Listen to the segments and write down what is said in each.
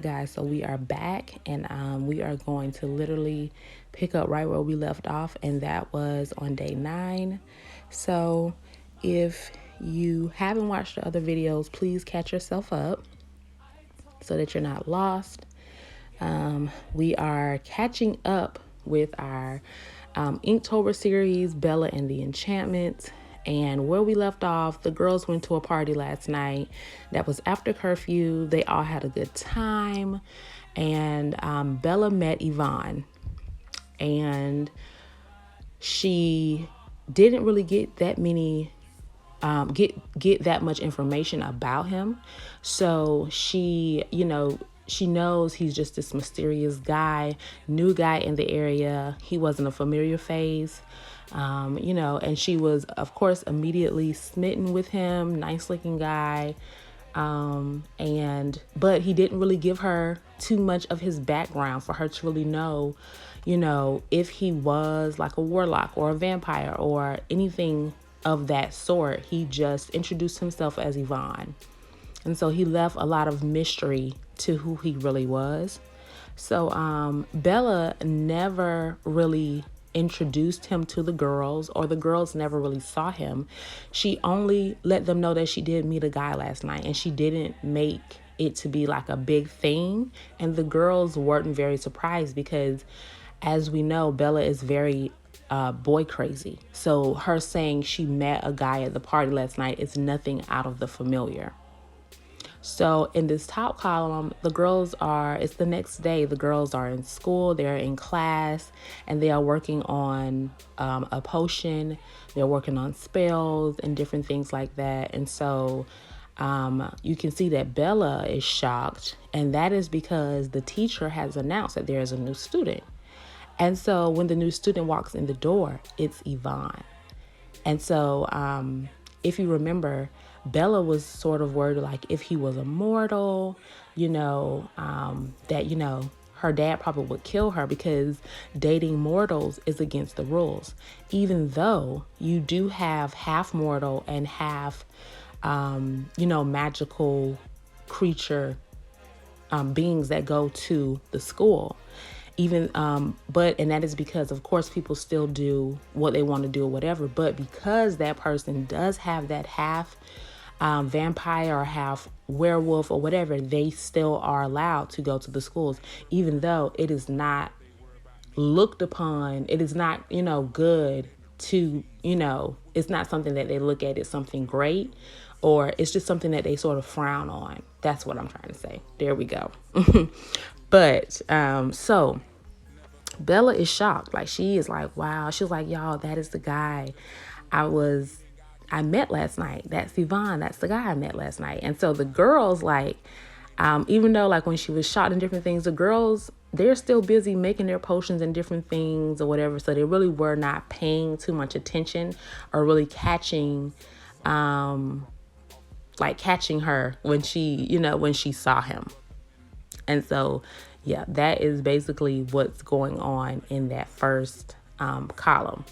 guys, so we are back, and we are going to literally pick up right where we left off, and that was on day 9. So if you haven't watched the other videos, please catch yourself up so that you're not lost. We are catching up with our Inktober series, Bella and the Enchantments. And where we left off, the girls went to a party last night that was after curfew. They all had a good time. And Bella met Yvonne. And she didn't really get that many, get that much information about him. So she knows he's just this mysterious guy, new guy in the area. He wasn't a familiar face, and she was, of course, immediately smitten with him. Nice looking guy. But he didn't really give her too much of his background for her to really know, if he was like a warlock or a vampire or anything of that sort. He just introduced himself as Yvonne. And so he left a lot of mystery to who he really was. So Bella never really introduced him to the girls, or the girls never really saw him. She only let them know that she did meet a guy last night, and she didn't make it to be like a big thing. And the girls weren't very surprised because, as we know, Bella is very boy crazy. So her saying she met a guy at the party last night is nothing out of the familiar. So in this top column, it's the next day. The girls are in school, they're in class, and they are working on a potion. They're working on spells and different things like that. And so you can see that Bella is shocked, and that is because the teacher has announced that there is a new student. And so when the new student walks in the door, it's Yvonne. And so if you remember, Bella was sort of worried, like, if he was immortal, that, her dad probably would kill her because dating mortals is against the rules. Even though you do have half mortal and half, magical creature beings that go to the school. And that is because, of course, people still do what they want to do or whatever. But because that person does have that half vampire or half werewolf or whatever, they still are allowed to go to the schools, even though it is not looked upon. It is not, good to, it's not something that they look at as something great, or it's just something that they sort of frown on. That's what I'm trying to say. There we go. But so Bella is shocked. Like, she is like, wow. She was like, y'all, that is the guy I met last night. That's Yvonne. That's the guy I met last night. And so the girls, like, even though, like, when she was shot and different things, the girls, they're still busy making their potions and different things or whatever. So they really were not paying too much attention or really catching her when she saw him. And so, yeah, that is basically what's going on in that first column.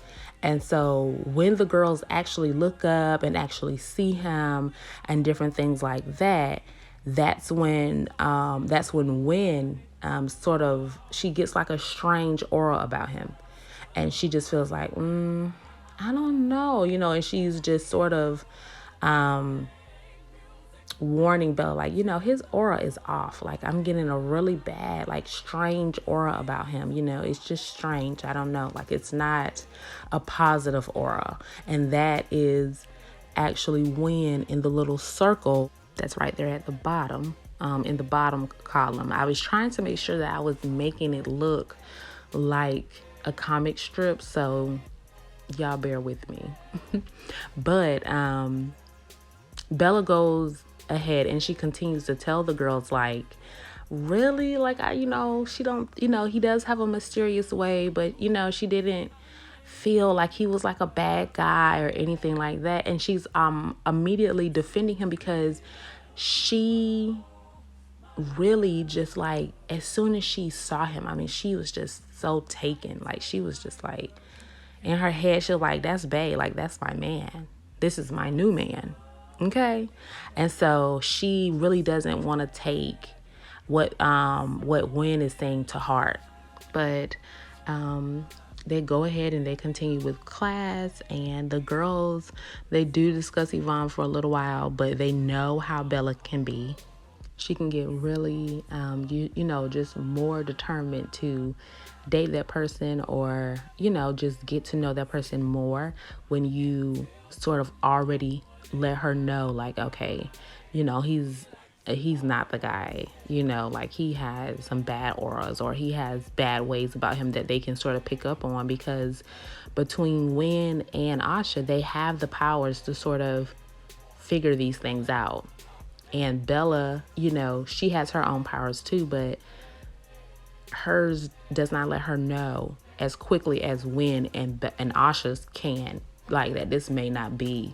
And so when the girls actually look up and actually see him and different things like that, that's when sort of she gets like a strange aura about him. And she just feels like, I don't know, and she's just sort of warning Bella, like, his aura is off. Like, I'm getting a really bad, like, strange aura about him. It's just strange. I don't know. Like, it's not a positive aura. And that is actually when, in the little circle that's right there at the bottom, in the bottom column, I was trying to make sure that I was making it look like a comic strip. So y'all bear with me. But Bella goes ahead and she continues to tell the girls, like, really, like, she don't, he does have a mysterious way, but she didn't feel like he was like a bad guy or anything like that. And she's immediately defending him because she really just, like, as soon as she saw him, I mean, she was just so taken. Like, she was just like, in her head, she was like, that's bae, like, that's my man. This is my new man. Okay. And so she really doesn't want to take what Wynn is saying to Hart. But they go ahead and they continue with class, and the girls, they do discuss Yvonne for a little while, but they know how Bella can be. She can get really, just more determined to date that person, or, just get to know that person more when you sort of already let her know, like, okay, he's not the guy, like he has some bad auras, or he has bad ways about him that they can sort of pick up on, because between Wynn and Asha, they have the powers to sort of figure these things out. And Bella, she has her own powers too, but hers does not let her know as quickly as Wynn and Asha's can, like that this may not be,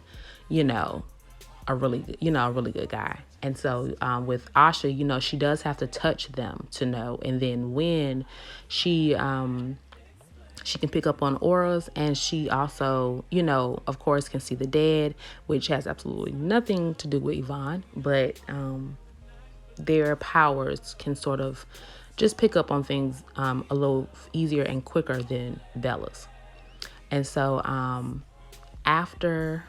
a really good guy. And so with Asha, she does have to touch them to know. And then Wynn, she can pick up on auras, and she also, of course, can see the dead, which has absolutely nothing to do with Yvonne, but their powers can sort of just pick up on things a little easier and quicker than Bella's. And so after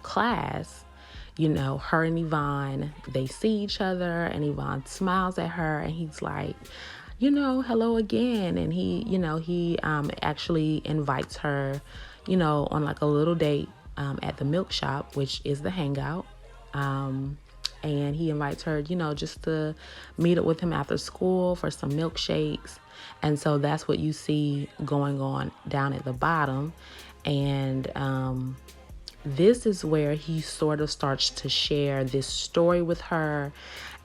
class, her and Yvonne, they see each other, and Yvonne smiles at her, and he's like, hello again. And he actually invites her, on like a little date at the milk shop, which is the hangout. And he invites her, just to meet up with him after school for some milkshakes. And so that's what you see going on down at the bottom. And this is where he sort of starts to share this story with her.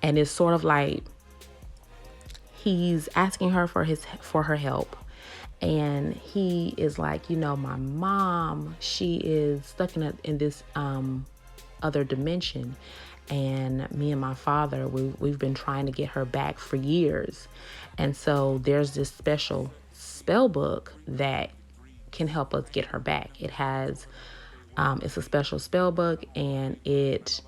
And it's sort of like he's asking her for her help. And he is like, my mom, she is stuck in this other dimension. And me and my father, we've been trying to get her back for years. And so there's this special spell book that can help us get her back. It has, it's a special spell book, and it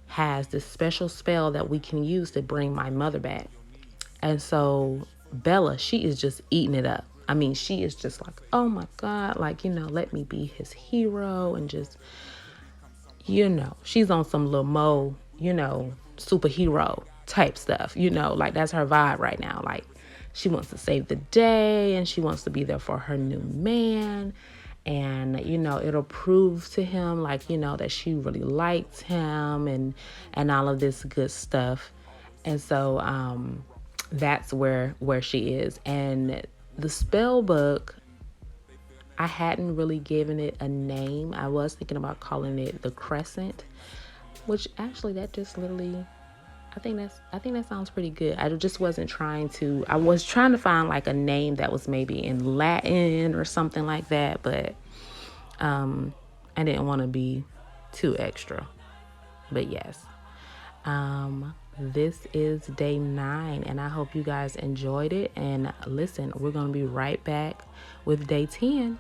has this special spell that we can use to bring my mother back. And so Bella, she is just eating it up. I mean, she is just like, oh my God, like, let me be his hero, and just, she's on some little Mo, superhero type stuff, like that's her vibe right now. Like, she wants to save the day, and she wants to be there for her new man. And, it'll prove to him, like, that she really likes him, and all of this good stuff. And so, that's where she is. And the spell book, I hadn't really given it a name. I was thinking about calling it the Crescent, which actually that just literally, I think that sounds pretty good. I just wasn't trying to, I was trying to find like a name that was maybe in Latin or something like that, but I didn't want to be too extra. But yes, this is day 9, and I hope you guys enjoyed it. And listen, we're going to be right back with day 10.